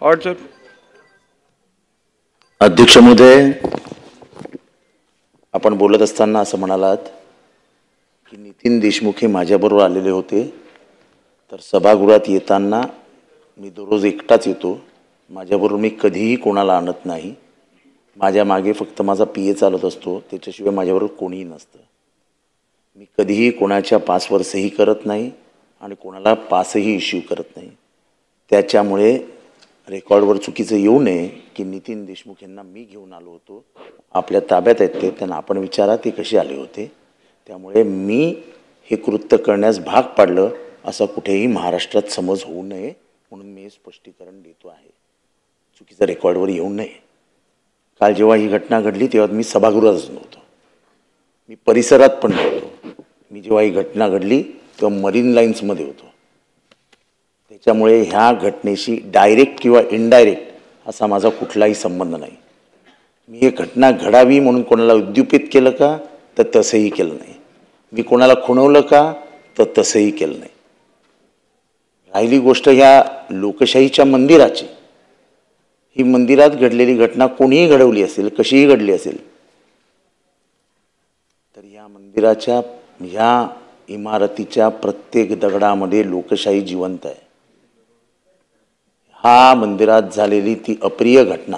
Order. अध्यक्ष महोदय, आपण बोलत असताना असं म्हणालात की नितीन देशमुख हे माझ्याबरोबर आलेले होते, तर सभागृहात येताना मी दररोज एकटाच येतो, माझ्याबरोबर मी कधीही कोणाला आणत नाही, माझ्या मागे फक्त माझा पीए चालत असतो, त्याच्याशिवाय माझ्याबरोबर कोणीही नसतं, मी कधीही कोणाच्या पासवर सही करत नाही आणि कोणाला पासही इश्यू करत नाही. त्याच्यामुळे रेकॉर्डवर चुकीचं येऊ नये की नितीन देशमुख यांना मी घेऊन आलो होतो, आपल्या ताब्यात आहेत ते, त्यांना आपण विचारा ते कसे आले होते. त्यामुळे मी हे कृत्य करण्यास भाग पाडलं असं कुठेही महाराष्ट्रात समज होऊ नये म्हणून मी हे स्पष्टीकरण देतो आहे, चुकीचं रेकॉर्डवर येऊ नये. काल जेव्हा ही घटना घडली तेव्हा मी सभागृहातच नव्हतो, मी परिसरात पण नव्हतो. मी जेव्हा ही घटना घडली तेव्हा मरीन लाईन्समध्ये होतो. त्याच्यामुळे ह्या घटनेशी डायरेक्ट किंवा इनडायरेक्ट असा माझा कुठलाही संबंध नाही. मी ही घटना घडावी म्हणून कोणाला उद्युपित केलं का, तर तसंही केलं नाही. मी कोणाला खुणवलं का, तर तसंही केलं नाही. राहिली गोष्ट ह्या लोकशाहीच्या मंदिराची, ही मंदिरात घडलेली घटना कोणीही घडवली असेल, कशीही घडली असेल, तर या मंदिराच्या ह्या इमारतीच्या प्रत्येक दगडामध्ये लोकशाही जिवंत आहे. हा मंदिरात झालेली ती अप्रिय घटना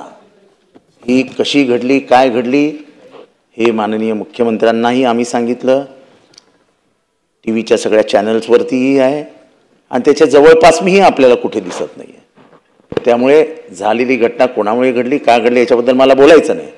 ही कशी घडली, काय घडली, हे माननीय मुख्यमंत्र्यांनाही आम्ही सांगितलं, टी व्हीच्या सगळ्या चॅनल्सवरतीही आहे आणि त्याच्या जवळपास मीही आपल्याला कुठे दिसत नाही आहे. त्यामुळे झालेली घटना कोणामुळे घडली, का घडली याच्याबद्दल मला बोलायचं नाही.